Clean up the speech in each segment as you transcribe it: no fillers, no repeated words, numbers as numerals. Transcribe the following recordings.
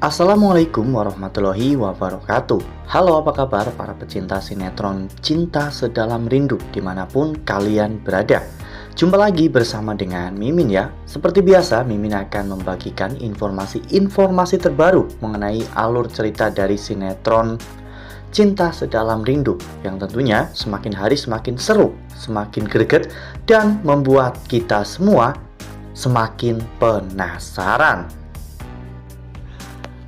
Assalamualaikum warahmatullahi wabarakatuh. Halo, apa kabar para pecinta sinetron Cinta Sedalam Rindu dimanapun kalian berada. Jumpa lagi bersama dengan Mimin ya. Seperti biasa, Mimin akan membagikan informasi terbaru mengenai alur cerita dari sinetron Cinta Sedalam Rindu yang tentunya semakin hari semakin seru, semakin greget, dan membuat kita semua semakin penasaran.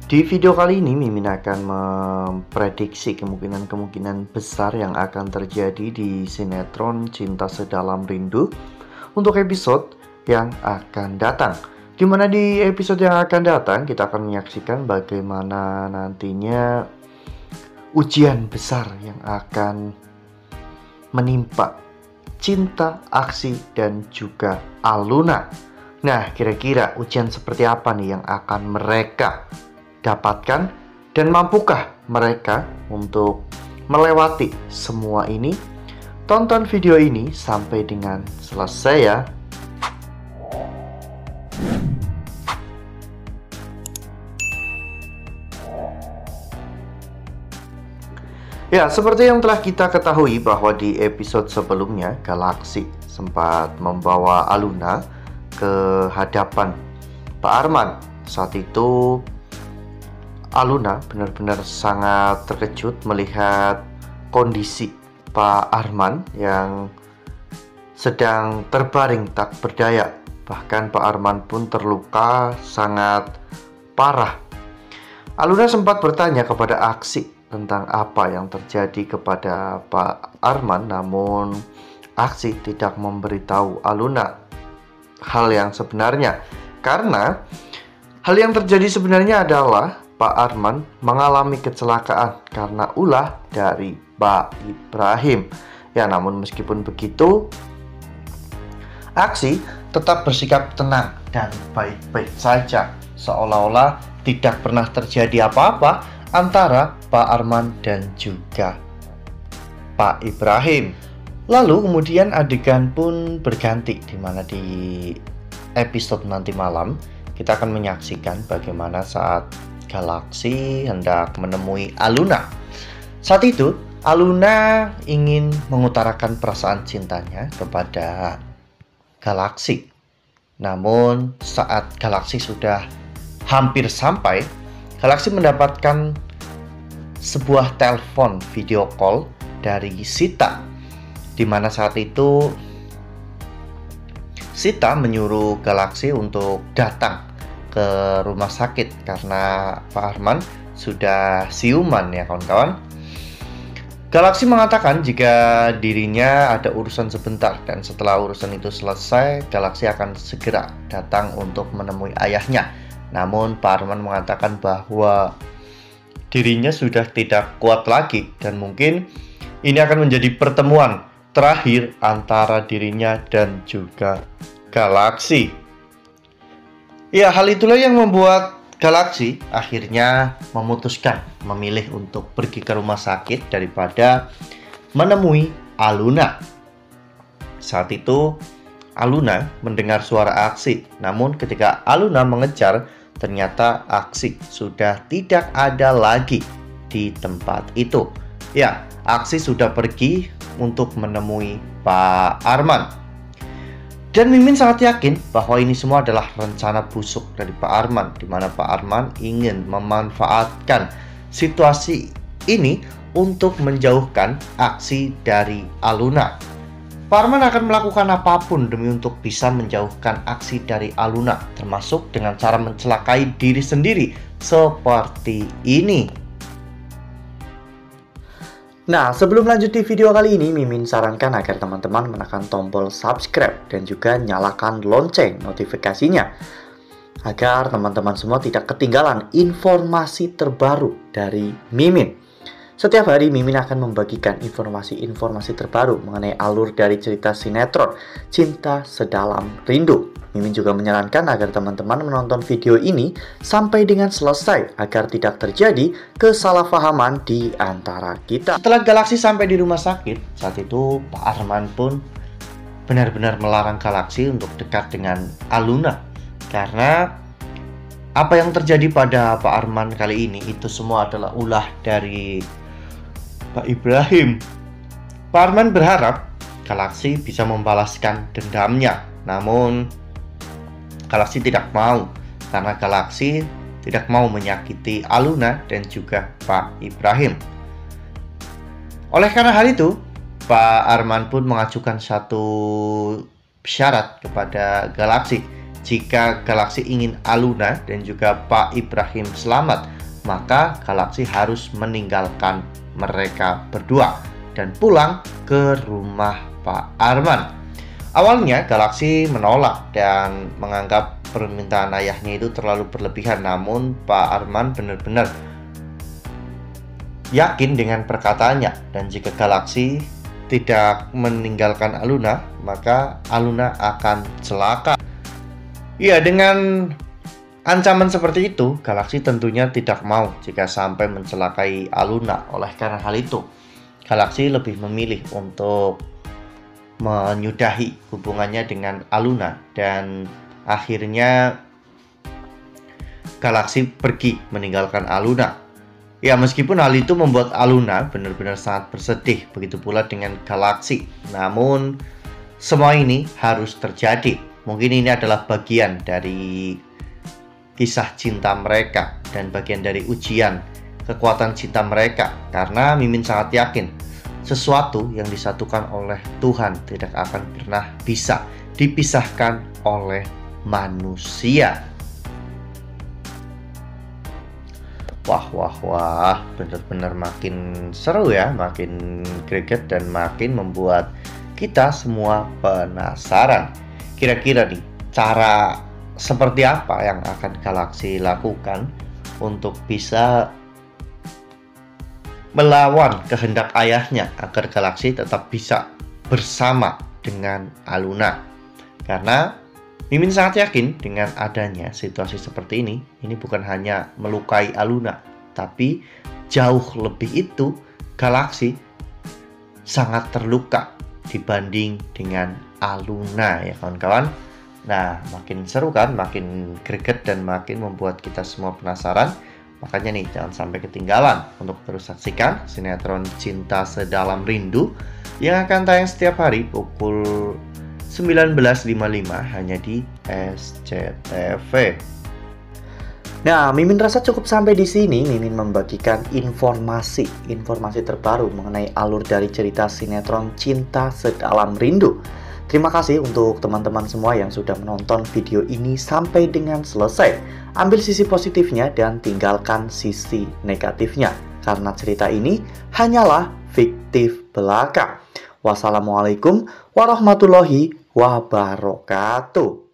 Di video kali ini Mimin akan memprediksi kemungkinan besar yang akan terjadi di sinetron Cinta Sedalam Rindu untuk episode yang akan datang. Dimana di episode yang akan datang kita akan menyaksikan bagaimana nantinya ujian besar yang akan menimpa Cinta, Aksi, dan juga Aluna. Nah, kira-kira ujian seperti apa nih yang akan mereka dapatkan, dan mampukah mereka untuk melewati semua ini? Tonton video ini sampai dengan selesai ya. Ya, seperti yang telah kita ketahui bahwa di episode sebelumnya Galaksi sempat membawa Aluna ke hadapan Pak Arman. Saat itu Aluna benar-benar sangat terkejut melihat kondisi Pak Arman yang sedang terbaring tak berdaya. Bahkan Pak Arman pun terluka sangat parah. Aluna sempat bertanya kepada Aksi tentang apa yang terjadi kepada Pak Arman, namun Aksi tidak memberitahu Aluna hal yang sebenarnya. Karena hal yang terjadi sebenarnya adalah Pak Arman mengalami kecelakaan karena ulah dari Pak Ibrahim. Ya, namun meskipun begitu, Aksi tetap bersikap tenang dan baik-baik saja, seolah-olah tidak pernah terjadi apa-apa antara Pak Arman dan juga Pak Ibrahim. Lalu kemudian adegan pun berganti, di mana di episode nanti malam kita akan menyaksikan bagaimana saat Galaksi hendak menemui Aluna. Saat itu Aluna ingin mengutarakan perasaan cintanya kepada Galaksi. Namun saat Galaksi sudah hampir sampai, Galaksi mendapatkan sebuah telepon video call dari Sita, di mana saat itu Sita menyuruh Galaksi untuk datang ke rumah sakit karena Pak Arman sudah siuman ya kawan-kawan. Galaksi mengatakan jika dirinya ada urusan sebentar, dan setelah urusan itu selesai Galaksi akan segera datang untuk menemui ayahnya. Namun Pak Arman mengatakan bahwa dirinya sudah tidak kuat lagi dan mungkin ini akan menjadi pertemuan terakhir antara dirinya dan juga Galaksi. Ya, hal itulah yang membuat Galaksi akhirnya memutuskan memilih untuk pergi ke rumah sakit daripada menemui Aluna. Saat itu Aluna mendengar suara Aksi, namun ketika Aluna mengejar, ternyata Aksi sudah tidak ada lagi di tempat itu. Ya, Aksi sudah pergi untuk menemui Pak Arman. Dan Mimin sangat yakin bahwa ini semua adalah rencana busuk dari Pak Arman, di mana Pak Arman ingin memanfaatkan situasi ini untuk menjauhkan Aksi dari Aluna. Pak Arman akan melakukan apapun demi untuk bisa menjauhkan Aksi dari Aluna, termasuk dengan cara mencelakai diri sendiri seperti ini. Nah, sebelum lanjut di video kali ini, Mimin sarankan agar teman-teman menekan tombol subscribe dan juga nyalakan lonceng notifikasinya agar teman-teman semua tidak ketinggalan informasi terbaru dari Mimin. Setiap hari Mimin akan membagikan informasi-informasi terbaru mengenai alur dari cerita sinetron Cinta Sedalam Rindu. Mimin juga menyarankan agar teman-teman menonton video ini sampai dengan selesai agar tidak terjadi kesalahpahaman di antara kita. Setelah Galaksi sampai di rumah sakit, saat itu Pak Arman pun benar-benar melarang Galaksi untuk dekat dengan Aluna karena Apa yang terjadi pada Pak Arman kali ini itu semua adalah ulah dari Pak Ibrahim. Pak Arman berharap Galaxy bisa membalaskan dendamnya, namun Galaxy tidak mau karena Galaxy tidak mau menyakiti Aluna dan juga Pak Ibrahim. Oleh karena hal itu, Pak Arman pun mengajukan satu syarat kepada Galaxy. Jika Galaxy ingin Aluna dan juga Pak Ibrahim selamat, maka Galaxy harus meninggalkan mereka berdua dan pulang ke rumah Pak Arman. Awalnya Galaxy menolak dan menganggap permintaan ayahnya itu terlalu berlebihan, namun Pak Arman benar-benar yakin dengan perkataannya, dan jika Galaxy tidak meninggalkan Aluna, maka Aluna akan celaka. Ya, dengan ancaman seperti itu, Galaxy tentunya tidak mau jika sampai mencelakai Aluna. Oleh karena hal itu, Galaxy lebih memilih untuk menyudahi hubungannya dengan Aluna, dan akhirnya Galaxy pergi meninggalkan Aluna. Ya, meskipun hal itu membuat Aluna benar-benar sangat bersedih, begitu pula dengan Galaxy. Namun semua ini harus terjadi. Mungkin ini adalah bagian dari kisah cinta mereka dan bagian dari ujian kekuatan cinta mereka, karena Mimin sangat yakin sesuatu yang disatukan oleh Tuhan tidak akan pernah bisa dipisahkan oleh manusia. Wah, benar-benar makin seru ya, makin greget dan makin membuat kita semua penasaran. Kira-kira nih, cara seperti apa yang akan Galaxy lakukan untuk bisa melawan kehendak ayahnya agar Galaxy tetap bisa bersama dengan Aluna. Karena Mimin sangat yakin dengan adanya situasi seperti ini bukan hanya melukai Aluna, tapi jauh lebih itu Galaxy sangat terluka dibanding dengan Aluna ya kawan-kawan. Nah, makin seru kan, makin greget dan makin membuat kita semua penasaran. Makanya nih, jangan sampai ketinggalan untuk terus saksikan sinetron Cinta Sedalam Rindu yang akan tayang setiap hari pukul 19.55 hanya di SCTV. Nah, Mimin rasa cukup sampai di sini. Mimin membagikan informasi terbaru mengenai alur dari cerita sinetron Cinta Sedalam Rindu. Terima kasih untuk teman-teman semua yang sudah menonton video ini sampai dengan selesai. Ambil sisi positifnya dan tinggalkan sisi negatifnya, karena cerita ini hanyalah fiktif belaka. Wassalamualaikum warahmatullahi wabarakatuh.